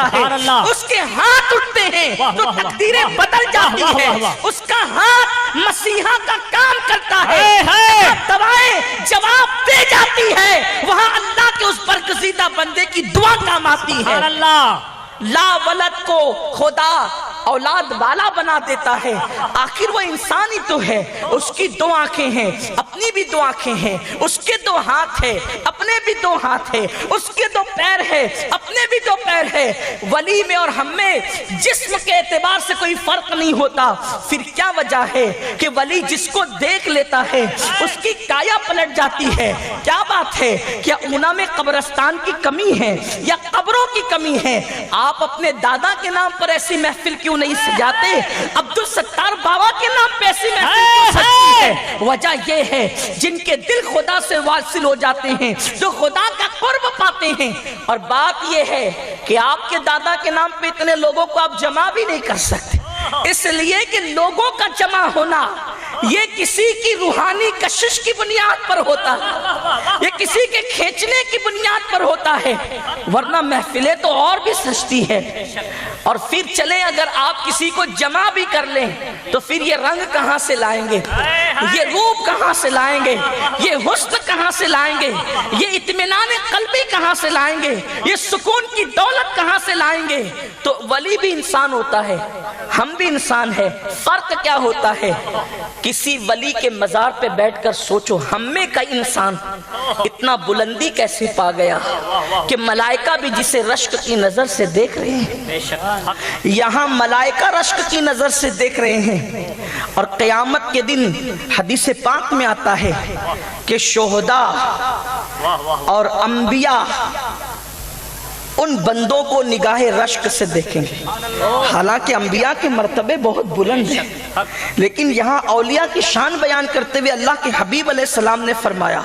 ہوتا ہے, اس کے ہاتھ اٹھتے ہیں تو تقدیریں بدل جاتی ہیں, اس کا ہاتھ مسیحا کا کام کرتا ہے, دوائیں جواب دے جاتی ہے, وہاں اللہ کے اس برگزیدہ بندے کی دعا کام آتی ہے. لا ولد کو خدا اولاد والا بنا دیتا ہے, آخر وہ انسان ہی تو ہے, اس کی دو آنکھیں ہیں, اپنی بھی دو آنکھیں ہیں, اس کے دو ہاتھ ہیں, اپنے بھی دو ہاتھ ہیں, اس کے دو پیر ہیں, اپنے بھی دو پیر ہیں. ولی میں اور ہم میں جسم کے اعتبار سے کوئی فرق نہیں ہوتا, پھر کیا وجہ ہے کہ ولی جس کو دیکھ لیتا ہے اس کی کایا پلٹ جاتی ہے؟ کیا بات ہے, کیا اونا میں قبرستان کی کمی ہے یا قبروں کی کمی ہے؟ آپ اپنے دادا کے نام پر ایسی محفل کیوں نہیں سجاتے؟ عبدالستار بابا کے نام پہ ایسی محفل کیوں سجتی ہے؟ وجہ یہ ہے جن کے دل خدا سے واصل ہو جاتے ہیں, جو خدا کا قرب پاتے ہیں. اور بات یہ ہے کہ آپ کے دادا کے نام پہ اتنے لوگوں کو آپ جمع بھی نہیں کر سکتے, اس لیے کہ لوگوں کا جمع ہونا یہ کسی کی روحانی کشش کی بنیاد پر ہوتا ہے, یہ کسی کے کھینچنے کی بنیاد پر ہوتا ہے, ورنہ محفلیں تو اور بھی سجتی ہے. اور پھر چلیں اگر آپ کسی کو جمع بھی کر لیں تو پھر یہ رنگ کہاں سے لائیں گے, یہ روپ کہاں سے لائیں گے, یہ حسن کہاں سے لائیں گے, یہ اطمینان قلبی کہاں سے لائیں گے, یہ سکون کی دولت کہاں سے لائیں گے؟ تو ولی بھی انسان ہوتا ہے, ہم بھی انسان ہے. فرق کیا ہوتا ہے؟ کسی ولی کے مزار پہ بیٹھ کر سوچو, ہم میں کا انسان اتنا بلندی کیسے پا گیا کہ ملائکہ بھی جسے رشک کی نظر سے دیکھ رہے ہیں, یہاں ملائکہ رشک کی نظر سے دیکھ رہے ہیں. اور قیامت کے دن حدیث پاک میں آتا ہے کہ شہداء اور انبیاء ان بندوں کو نگاہ رشک سے دیکھیں گے. حالانکہ انبیاء کے مرتبے بہت بلند ہیں, لیکن یہاں اولیاء کی شان بیان کرتے ہوئے اللہ کے حبیب علیہ السلام نے فرمایا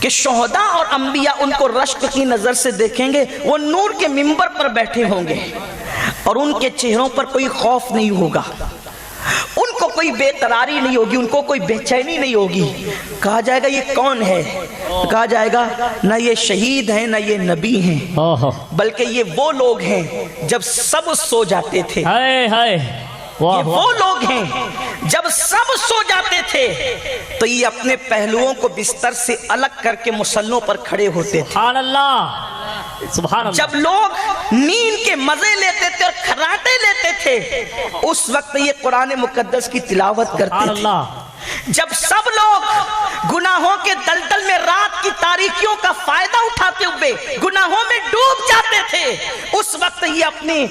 کہ شہداء اور انبیاء ان کو رشک کی نظر سے دیکھیں گے. وہ نور کے منبر پر بیٹھے ہوں گے اور ان کے چہروں پر کوئی خوف نہیں ہوگا, ان کو کوئی بے قراری نہیں ہوگی, ان کو کوئی بے چینی نہیں ہوگی. کہا جائے گا یہ کون ہے؟ کہا جائے گا نہ یہ شہید ہیں نہ یہ نبی ہیں, بلکہ یہ وہ لوگ ہیں جب سب سو جاتے تھے. یہ وہ لوگ ہیں جب سب سو جاتے تھے تو یہ اپنے پہلوؤں کو بستر سے الگ کر کے مصلوں پر کھڑے ہوتے تھے. سبحان اللہ, سبحان اللہ. جب لوگ نیند کے مزے لیتے تھے اور کھراٹے لیتے تھے اس وقت یہ قرآن مقدس کی تلاوت کرتے تھے. جب سب لوگ گناہوں کے دلدل میں رات کی تاریکیوں کا فائدہ اٹھاتے ہوئے گناہوں میں ڈوب جاتے تھے اس وقت یہ اپنے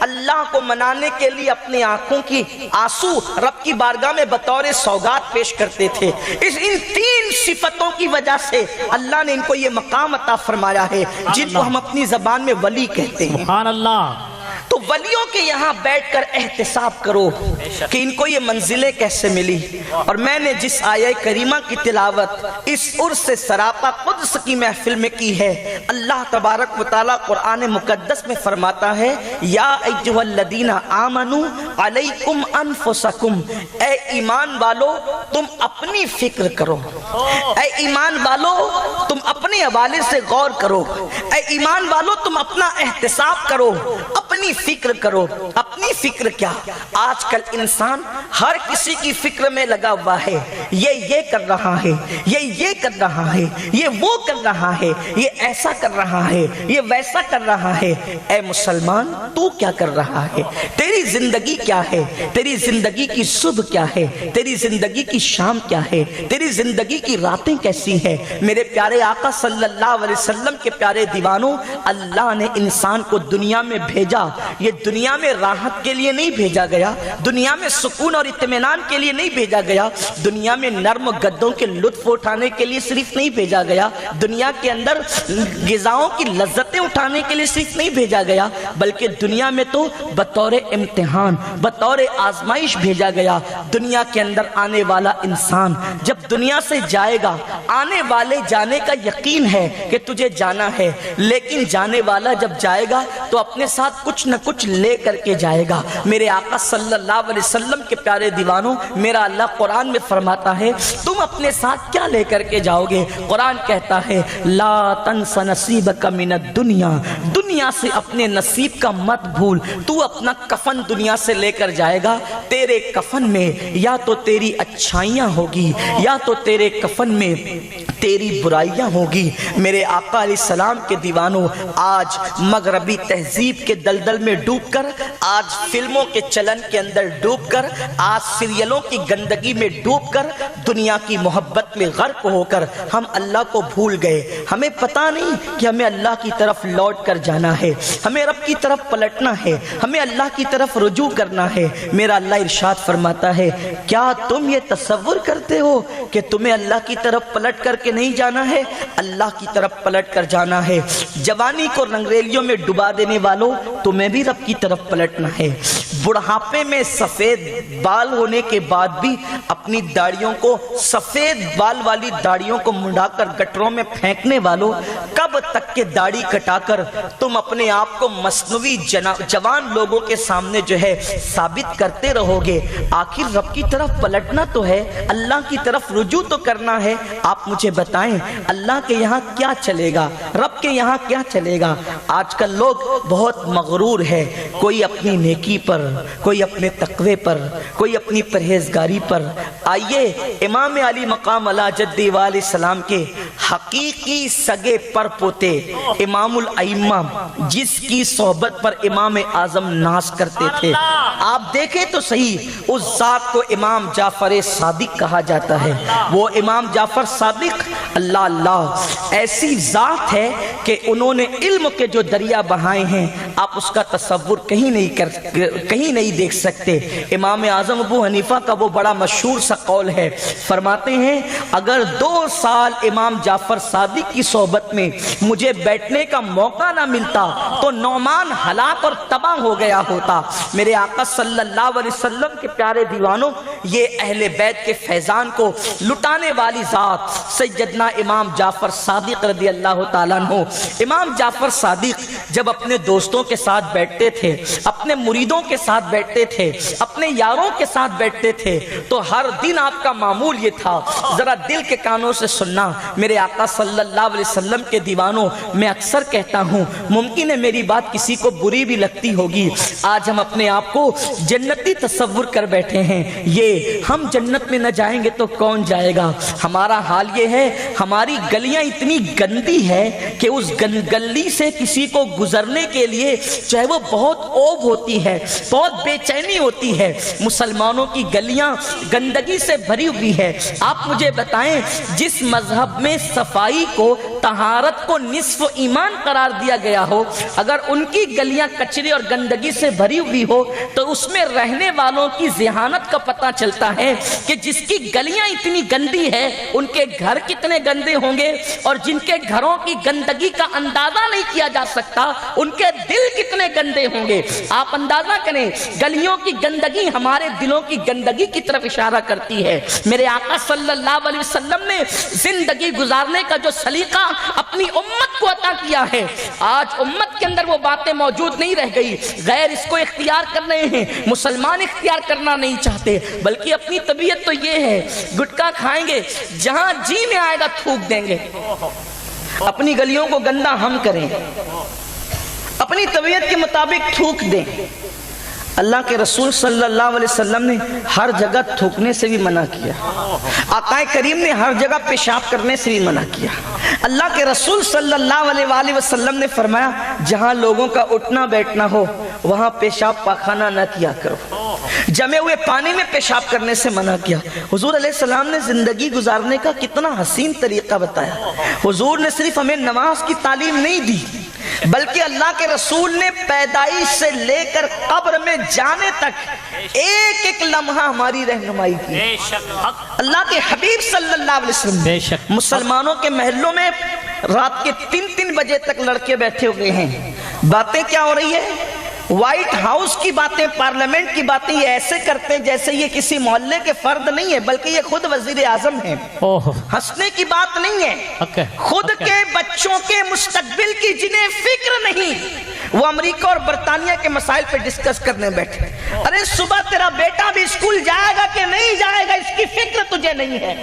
اللہ کو منانے کے لیے اپنی آنکھوں کی آنسو رب کی بارگاہ میں بطور سوگات پیش کرتے تھے. ان تین صفتوں کی وجہ سے اللہ نے ان کو یہ مقام عطا فرمایا ہے جن کو ہم اپنی زبان میں ولی کہتے ہیں. سبحان اللہ. تو ولیوں کے یہاں بیٹھ کر احتساب کرو کہ ان کو یہ منزلیں کیسے ملی. اور میں نے جس آیہ کریمہ کی تلاوت اس عرس سراپا قدس کی محفل میں کی ہے, اللہ تبارک و تعالیٰ قرآن مقدس میں فرماتا ہے یا ایھا الذین آمنوا علیکم انفسکم, اے ایمان والو تم اپنی فکر کرو, اے ایمان والو تم اپنے حوالے سے غور کرو, اے ایمان والو تم اپنا احتساب کرو, اپنی فکر کرو. اپنی فکر کیا؟ آج کل انسان ہر کسی کی فکر میں لگا ہوا ہے, یہ کر رہا ہے, یہ کر رہا ہے, یہ وہ کر رہا ہے, یہ ایسا کر رہا ہے, یہ ویسا کر رہا ہے. اے مسلمان تو کیا کر رہا ہے؟ تیری زندگی کیا ہے؟ تیری زندگی کی صبح کیا ہے؟ تیری زندگی کی شام کیا ہے؟ تیری زندگی کی راتیں کیسی ہے؟ میرے پیارے آقا صلی اللہ علیہ وسلم کے پیارے دیوانوں, اللہ نے انسان کو دنیا میں بھیجا, یہ دنیا میں راحت کے لیے نہیں بھیجا گیا, دنیا میں سکون اور اطمینان کے لیے نہیں بھیجا گیا, دنیا میں نرم گدوں کے لطف اٹھانے کے لیے صرف نہیں بھیجا گیا, دنیا کے اندر غذاؤں کی لذتیں اٹھانے کے لیے صرف نہیں بھیجا گیا, بلکہ دنیا میں تو بطور امتحان, بطور آزمائش بھیجا گیا. دنیا کے اندر آنے والا انسان جب دنیا سے جائے گا, آنے والے جانے کا یقین ہے کہ تجھے جانا ہے, لیکن جانے والا جب جائے گا تو اپنے ساتھ کچھ کچھ نہ کچھ لے کر کے جائے گا۔ میرے آقا صلی اللہ علیہ وسلم کے پیارے دیوانوں، میرا اللہ قرآن میں فرماتا ہے تم اپنے ساتھ کیا لے کر کے جاؤ گے؟ قرآن کہتا ہے لا تنس نصیبک من الدنیا، دنیا سے اپنے نصیب کا مت بھول۔ تو اپنا کفن دنیا سے لے کر جائے گا، تیرے کفن میں یا تو تیری اچھائیاں ہوگی یا تو تیرے کفن میں تیری برائیاں ہوگی۔ میرے آقا علیہ السلام کے دیوانوں، آج مغربی تہذیب کے دلدل میں ڈوب کر، آج فلموں کے چلن کے اندر ڈوب کر، آج سیریلوں کی گندگی میں ڈوب کر، دنیا کی محبت میں غرق ہو کر ہم اللہ کو بھول گئے۔ ہمیں پتہ نہیں کہ ہمیں اللہ کی طرف لوٹ کر جانا ہے، ہمیں رب کی طرف پلٹنا ہے، ہمیں اللہ کی طرف رجوع کرنا ہے۔ میرا اللہ ارشاد فرماتا ہے کیا تم یہ تصور کرتے ہو کہ تمہیں اللہ کی طرف پلٹ کر کے نہیں جانا ہے؟ اللہ کی طرف پلٹ کر جانا ہے۔ جوانی کو رنگریلیوں میں ڈبا دینے والوں، تمہیں بھی رب کی طرف پلٹنا ہے۔ بڑھاپے میں سفید بال ہونے کے بعد بھی اپنی داڑیوں کو، سفید بال والی داڑیوں کو منڈا کر گٹروں میں پھینکنے والوں، کب تک کہ داڑھی کٹا کر تم اپنے آپ کو مصنوعی جوان لوگوں کے سامنے جو ہے ثابت کرتے رہو گے؟ آخر رب کی طرف پلٹنا تو ہے، اللہ کی طرف رجوع تو کرنا ہے۔ آپ مجھے بتائیں اللہ کے یہاں کیا چلے گا، رب کے یہاں کیا چلے گا؟ آج کل لوگ بہت مغرور ہے، کوئی اپنی نیکی پر، کوئی اپنے تقوی پر، کوئی اپنی پرہیزگاری پر۔ آئیے امام علی مقام علی جدی علیہ السلام کے حقیقی سگے پر پوتے امام الائمہ، جس کی صحبت پر امام اعظم ناز کرتے تھے، آپ دیکھیں تو صحیح اس ذات کو امام جعفر صادق کہا جاتا ہے۔ وہ امام جعفر صادق اللہ اللہ ایسی ذات ہے کہ انہوں نے علم کے جو دریا بہائے ہیں، آپ اس کا تصور کہیں نہیں دیکھ سکتے۔ امام اعظم ابو حنیفہ کا وہ بڑا مشہور سا قول ہے، فرماتے ہیں اگر 2 سال امام جعفر صادق کی صحبت میں مجھے بیٹھنے کا موقع نہ ملتا تو نعمان ہلاک اور تباہ ہو گیا ہوتا۔ میرے آقا صلی اللہ علیہ وسلم کے پیارے دیوانوں، یہ اہل بیت کے فیضان کو لٹانے والی ذات سیدنا امام جعفر صادق رضی اللہ تعالیٰ عنہ۔ امام جعفر صادق جب اپنے دوستوں کے ساتھ بیٹھتے تھے، اپنے مریدوں کے ساتھ بیٹھتے تھے، اپنے یاروں کے ساتھ بیٹھتے تھے، تو ہر دن آپ کا معمول یہ تھا، ذرا دل کے کانوں سے سننا میرے آقا صلی اللہ علیہ وسلم کے دیوانوں، میں اکثر کہتا ہوں، ممکن ہے میری بات کسی کو بری بھی لگتی ہوگی، آج ہم اپنے آپ کو جنتی تصور کر بیٹھے ہیں، یہ ہم جنت میں نہ جائیں گے تو کون جائے گا؟ ہمارا حال یہ ہے، ہماری گلیاں اتنی گندی ہے کہ اس گلی سے کسی کو گزرنے کے لیے چاہے وہ بہت اوب ہوتی ہے، بہت بے چینی ہوتی ہے۔ مسلمانوں کی گلیاں گندگی سے بھری ہوئی ہے۔ آپ مجھے بتائیں جس مذہب میں صفائی کو، طہارت کو نصف ایمان قرار دیا گیا ہو، اگر ان کی گلیاں کچرے اور گندگی سے بھری ہوئی ہو تو اس میں رہنے والوں کی ذہانت کا پتہ چلتا ہے کہ جس کی گلیاں اتنی گندی ہے ان کے گھر کتنے گندے ہوں گے، اور جن کے گھروں کی گندگی کا اندازہ نہیں کیا جا سکتا ان کے دل کتنے گندے ہوں گے۔ آپ اندازہ کریں، گلیوں کی گندگی ہمارے دلوں کی گندگی کی طرف اشارہ کرتی ہے۔ میرے آقا صلی اللہ علیہ وسلم نے زندگی گزارنے کا جو سلیقہ اپنی امت کو عطا کیا ہے، آج امت کے اندر وہ باتیں موجود نہیں رہ گئی۔ غیر اس کو اختیار کر رہے ہیں، مسلمان اختیار کرنا نہیں چاہتے، بلکہ اپنی طبیعت تو یہ ہے گٹکا کھائیں گے، جہاں جی میں آئے گا تھوک دیں گے۔ اپنی گلیوں کو گندا ہم کریں، اپنی طبیعت کے مطابق تھوک دیں۔ اللہ کے رسول صلی اللہ علیہ وسلم نے ہر جگہ تھوکنے سے بھی منع کیا، آقا کریم نے ہر جگہ پیشاب کرنے سے بھی منع کیا۔ اللہ کے رسول صلی اللہ علیہ وآلہ وسلم نے فرمایا جہاں لوگوں کا اٹھنا بیٹھنا ہو وہاں پیشاب پاخانہ نہ کیا کرو، جمے ہوئے پانی میں پیشاب کرنے سے منع کیا۔ حضور علیہ السلام نے زندگی گزارنے کا کتنا حسین طریقہ بتایا۔ حضور نے صرف ہمیں نماز کی تعلیم نہیں دی، بلکہ اللہ کے رسول نے پیدائش سے لے کر قبر میں جانے تک ایک ایک لمحہ ہماری رہنمائی کی۔ اللہ کے حبیب صلی اللہ علیہ وسلم، مسلمانوں کے محلوں میں رات کے 3-3 بجے تک لڑکے بیٹھے ہوئے ہیں، باتیں کیا ہو رہی ہے؟ وائٹ ہاؤس کی باتیں، پارلیمنٹ کی باتیں یہ ایسے کرتے ہیں جیسے یہ کسی محلے کے فرد نہیں ہے، بلکہ یہ خود وزیر اعظم ہیں۔ ہنسنے کی بات نہیں ہے، خود کے بچوں کے مستقبل کی جنہیں فکر نہیں، وہ امریکہ اور برطانیہ کے مسائل پہ ڈسکس کرنے بیٹھے۔ ارے صبح تیرا بیٹا بھی اسکول جائے گا کہ نہیں جائے گا اس کی فکر تجھے نہیں ہے،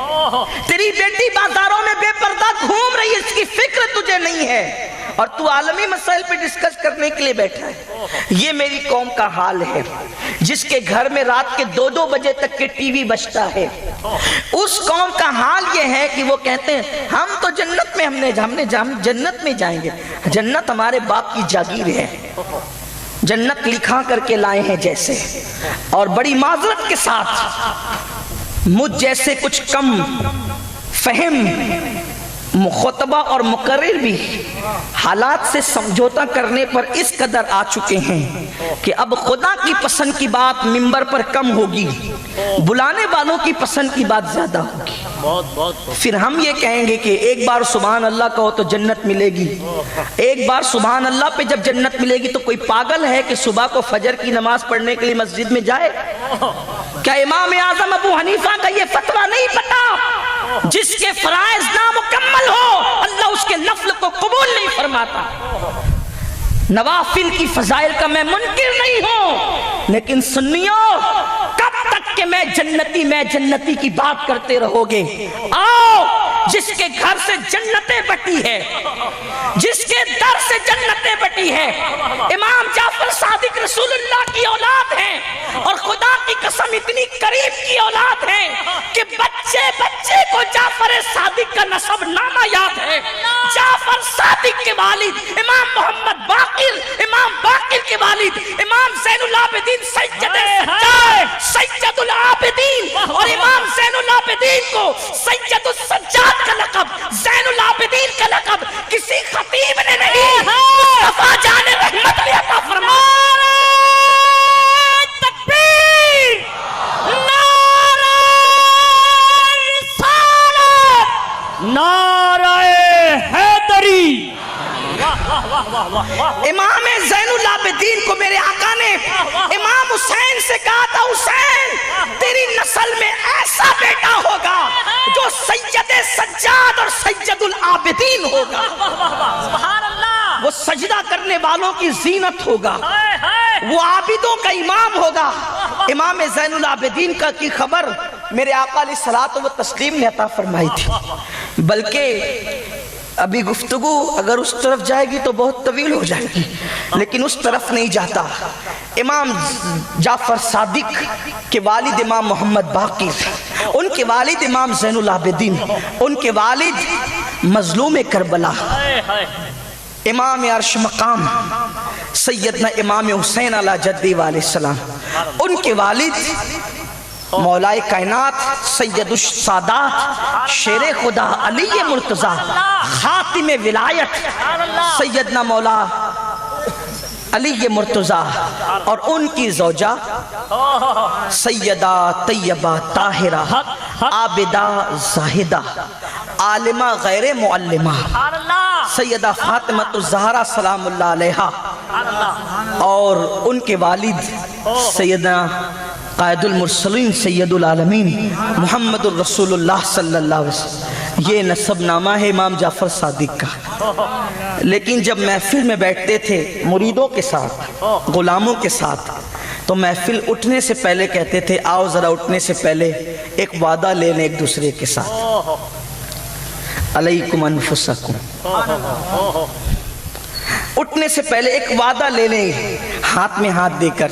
تیری بیٹی بازاروں میں بے پردہ گھوم رہی ہے اس کی فکر تجھے نہیں ہے، اور تو عالمی مسائل پہ ڈسکس کرنے کے لیے بیٹھا ہے۔ یہ میری قوم کا حال ہے، جس کے گھر میں رات کے 2-2 بجے تک کے ٹی وی بجتا ہے۔ اس قوم کا حال یہ ہے کہ وہ کہتے ہیں ہم تو جنت میں ہم جنت میں جائیں گے، جنت ہمارے باپ کی جاگیر ہے، جنت لکھا کر کے لائے ہیں جیسے۔ اور بڑی معذرت کے ساتھ مجھ جیسے کچھ کم فہم مخاطبہ اور مقرر بھی حالات سے سمجھوتا کرنے پر اس قدر آ چکے ہیں کہ اب خدا کی پسند کی بات منبر پر کم ہوگی، بلانے والوں کی پسند کی بات زیادہ ہوگی۔ پھر ہم یہ کہیں گے کہ ایک بار سبحان اللہ کہو تو جنت ملے گی، ایک بار سبحان اللہ پہ جب جنت ملے گی تو کوئی پاگل ہے کہ صبح کو فجر کی نماز پڑھنے کے لیے مسجد میں جائے؟ کیا امام اعظم ابو حنیفہ کا یہ فتویٰ نہیں پتا؟ جس کے فرائض نامکمل ہو اللہ اس کے نفل کو قبول نہیں فرماتا۔ نوافل کی فضائل کا میں منکر نہیں ہوں، لیکن سنیوں کب تک کہ میں جنتی کی بات کرتے رہو گے؟ آؤ جس کے گھر سے جنتیں بٹی ہے، جس کے در سے جنتیں بٹی ہے، امام جعفر صادق رسول اللہ کی اولاد ہیں، اور خدا کی قسم اتنی قریب کی اولاد ہیں کہ بچے بچے کو جعفر صادق کا نسب نامہ یاد ہے۔ جعفر صادق کے والد امام محمد باقر، امام باقر کے والد امام زین العابدین سید العابدین، اور امام زین العابدین کو سید السجاد کا لقب، زین العابدین کا لقب کسی خطیب نے نہیں، مصطفیٰ جان رحمت علیہ عطا فرمایا۔ تکبیر، نعرہ رسالت، نعرہ حیدری۔ امام زین العابدین کو میرے آقا نے امام حسین سے کہا تھا حسین تیری نسل میں ایسا بیٹا ہوگا جو سید سجاد اور سید العابدین ہوگا، وہ سجدہ کرنے والوں کی زینت ہوگا، وہ عابدوں کا امام ہوگا۔ امام زین العابدین کی خبر میرے آقا علیہ الصلوۃ والتسلیم نے عطا فرمائی تھی، بلکہ ابھی گفتگو اگر اس طرف جائے گی تو بہت طویل ہو جائے گی، لیکن اس طرف نہیں جاتا۔ امام جعفر صادق کے والد امام محمد باقر، ان کے والد امام زین العابدین، ان کے والد مظلوم کربلا امام عرش مقام سیدنا امام حسین علیہ جدی علیہ السلام، ان کے والد مولائے کائنات سید السادات شیر خدا علی مرتضی خاتم ولایت سیدنا مولا علی مرتضی، اور ان کی زوجہ سیدہ طیبہ طاہرہ عابدہ زاہدہ عالمہ غیر معلمہ سیدہ فاطمہ الزہرا سلام اللہ علیہا، اور ان کے والد سیدنا قائد المرسلین سید العالمین محمد الرسول اللہ صلی اللہ علیہ وسلم۔ یہ نسب نامہ ہے امام جعفر صادق کا۔ لیکن جب محفل میں بیٹھتے تھے مریدوں کے ساتھ، غلاموں کے ساتھ، تو محفل اٹھنے سے پہلے کہتے تھے آؤ ذرا اٹھنے سے پہلے ایک وعدہ لے لیں ایک دوسرے کے ساتھ، علیکم انفسکم، اٹھنے سے پہلے ایک وعدہ لے لیں ہاتھ میں ہاتھ دے کر۔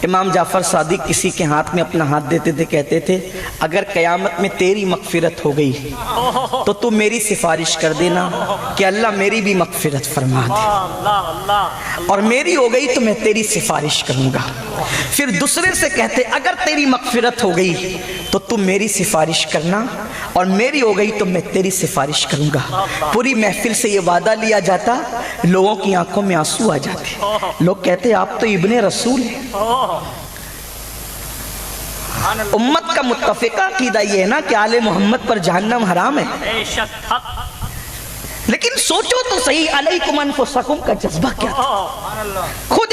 امام جعفر صادق کسی کے ہاتھ میں اپنا ہاتھ دیتے تھے، کہتے تھے اگر قیامت میں تیری مغفرت ہو گئی تو تم میری سفارش کر دینا کہ اللہ میری بھی مغفرت فرما دے، اور میری ہو گئی تو میں تیری سفارش کروں گا۔ پھر دوسرے سے کہتے اگر تیری مغفرت ہو گئی تو تم میری سفارش کرنا، اور میری ہو گئی تو میں تیری سفارش کروں گا۔ پوری محفل سے یہ وعدہ لیا جاتا، لوگوں کی آنکھوں میں آنسو آ جاتے، لوگ کہتے آپ تو ابن رسول ہیں۔ امت کا متفقہ عقیدہ یہ ہے نا کہ آل محمد پر جہنم حرام ہے، لیکن سوچو تو صحیح علیکم انفسکم کا جذبہ کیا تھا؟ خود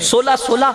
16-16,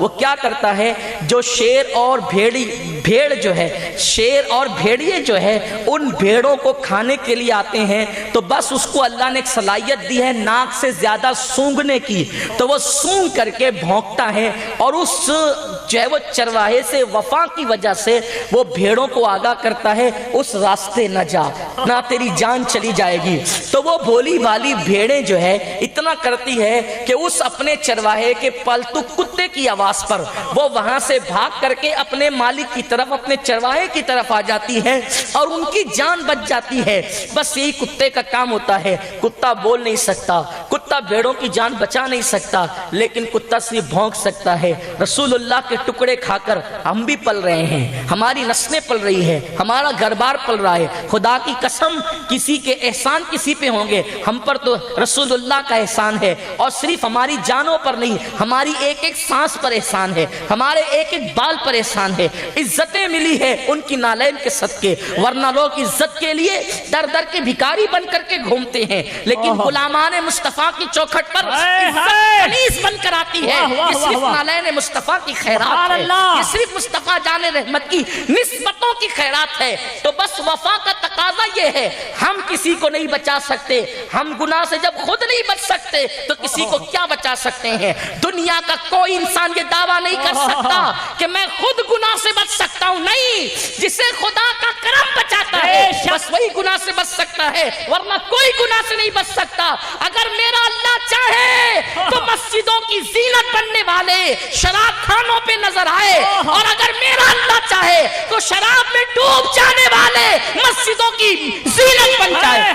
وہ کیا کرتا ہے؟ جو شیر اور بھیڑ جو ہے، شیر اور بھیڑیے جو ہے ان بھیڑوں کو کھانے کے لیے آتے ہیں، تو بس اس کو اللہ نے ایک صلاحیت دی ہے ناک سے زیادہ سونگھنے کی، تو وہ سونگ کر کے بھونکتا ہے، اور اس جو ہے وہ چرواہے سے وفا کی وجہ سے وہ بھیڑوں کو آگاہ کرتا ہے اس راستے نہ جا، نہ تیری جان چلی جائے گی. تو وہ بھولی بھالی بھیڑیں جو ہے اتنا کرتی ہے کہ اس اپنے چرواہے کے پالتو کتے کی آواز پر وہ وہاں سے بھاگ کر کے اپنے مالک کی طرف، اپنے چرواہے کی طرف آ جاتی ہے اور ان کی جان بچ جاتی ہے. بس یہی کتے کا کام ہوتا ہے. کتا بول نہیں سکتا، کتا بھیڑوں کی جان بچا نہیں سکتا، لیکن کتا صرف بھونک سکتا ہے. رسول اللہ کے ٹکڑے کھا کر ہم بھی پل رہے ہیں، ہماری نسلیں پل رہی ہے، ہمارا گھر بار پل رہا ہے. خدا کی قسم کسی کے احسان کسی پہ ہوں گے، ہم پر تو رسول اللہ کا احسان ہے، اور صرف ہماری جانوں پر نہیں، ہماری ایک ایک سانس پر احسان ہے، ہمارے ایک ایک بال پر احسان ہے. عزتیں ملی ہے ان کی نالین کے صدقے، ورنہ لوگ عزت کے لیے در در کے بھکاری بن کر کے گھومتے ہیں، لیکن غلامان مصطفیٰ کی چوکھٹ پر عزت کنیز بن کر آتی ہے. یہ صرف نالین مصطفیٰ کی خیرات ہے، یہ صرف مصطفیٰ جان رحمت کی نسبتوں کی خیرات ہے. تو بس وفا کا تقاضا یہ ہے، ہم کسی کو نہیں بچا سکتے، ہم گناہ سے جب خود نہیں بچ سکتے تو کسی کو کیا بچا سکتے ہیں؟ دنیا کا کوئی انسان یہ دعویٰ نہیں کر سکتا کہ میں خود گناہ سے بچ سکتا ہوں. نہیں، جسے خدا کا کرم بچاتا ہے بس وہی گناہ سے بچ سکتا ہے، ورنہ کوئی گناہ سے نہیں بچ سکتا. اگر میرا اللہ چاہے تو مسجدوں کی زینت بننے والے شراب خانوں پہ نظر آئے، اور اگر میرا اللہ چاہے تو شراب میں ڈوب جانے والے مسجدوں کی زینت بن جائے.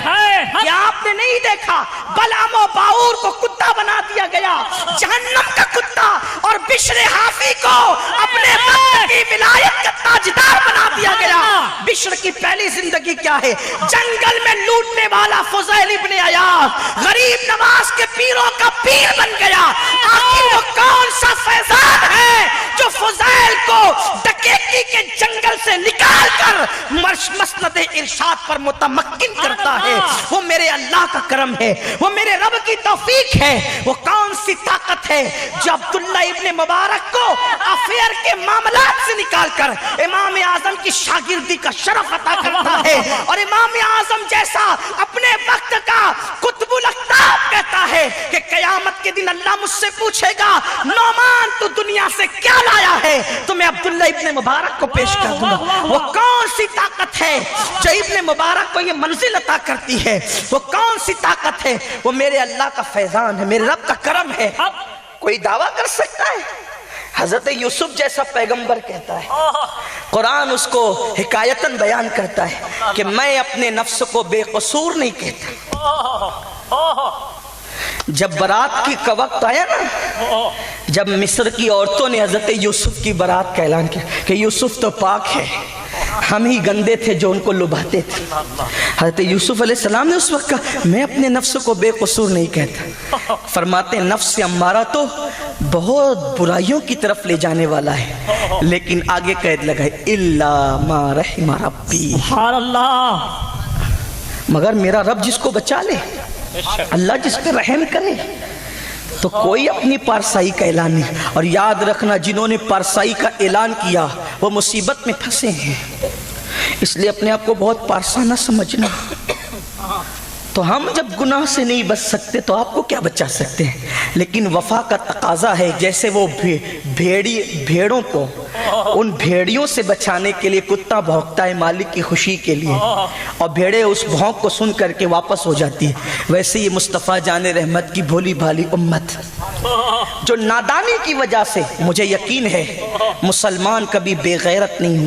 کیا آپ نے نہیں دیکھا بلعام و باعور کو کتا بنا دیا گیا، جہنم کا کتا، اور بشر حافی کو اپنے وقت کی ولایت کا تاجدار بنا دیا گیا. بشر کی پہلی زندگی کیا ہے؟ جنگل میں لوٹنے والا فضیل ابن عیاض غریب نواز کے پیروں کا پیر بن گیا. آخر وہ کون سا فیضان ہے جو فضیل کو ڈکیتی کے جنگل سے نکال کر مسند ارشاد پر متمکن کرتا ہے؟ وہ میرے اللہ کا کرم ہے، وہ میرے رب کی توفیق ہے. وہ کون سی طاقت ہے جو عبداللہ ابن مبارک کو افیئر کے معاملات سے نکال کر امام اعظم کی شاگردی کا شرف عطا کرتا ہے، اور امام اعظم جیسا اپنے وقت کا قطب الاقطاب کہتا ہے کہ قیامت کے دن اللہ مجھ سے پوچھے گا نعمان تو دنیا سے کیا لایا ہے، تو میں عبداللہ ابن مبارک کو پیش کر دوں گا. وہ کون سی طاقت ہے جو ابن مبارک کو یہ منزل عطا کرتی ہے؟ وہ کون سی طاقت ہے؟ وہ میرے اللہ کا فیضان ہے، میرے رب کا کرم ہے. کوئی دعویٰ کر سکتا ہے؟ حضرت یوسف جیسا پیغمبر کہتا ہے، قرآن اس کو حکایتاً بیان کرتا ہے کہ میں اپنے نفس کو بے قصور نہیں کہتا. جب برات کی کا وقت آیا نا، جب مصر کی عورتوں نے حضرت یوسف کی برات کا اعلان کیا کہ یوسف تو پاک ہے، ہم ہی گندے تھے جو ان کو لبھاتے تھے، حضرت یوسف علیہ السلام نے اس وقت کہا میں اپنے نفس کو بے قصور نہیں کہتا. فرماتے ہیں نفس امارہ تو بہت برائیوں کی طرف لے جانے والا ہے، لیکن آگے قید لگائے الا ما رحم ربی، سبحان اللہ، مگر میرا رب جس کو بچا لے، اللہ جس پہ رحم کرے، تو کوئی اپنی پارسائی کا اعلان نہیں. اور یاد رکھنا جنہوں نے پارسائی کا اعلان کیا وہ مصیبت میں پھنسے ہیں، اس لیے اپنے آپ کو بہت پارسا نہ سمجھنا. تو ہم جب گناہ سے نہیں بچ سکتے تو آپ کو کیا بچا سکتے ہیں؟ لیکن وفا کا تقاضا ہے، جیسے وہ بھیڑوں کو ان بھیڑیوں سے بچانے کے لیے کتا بھونکتا ہے مالک کی خوشی کے لیے، اور بھیڑیں اس بھونک کو سن کر کے واپس ہو جاتی ہے، ویسے یہ مصطفیٰ جان رحمت کی بھولی بھالی امت جو نادانی کی وجہ سے، مجھے یقین ہے مسلمان کبھی بے غیرت نہیں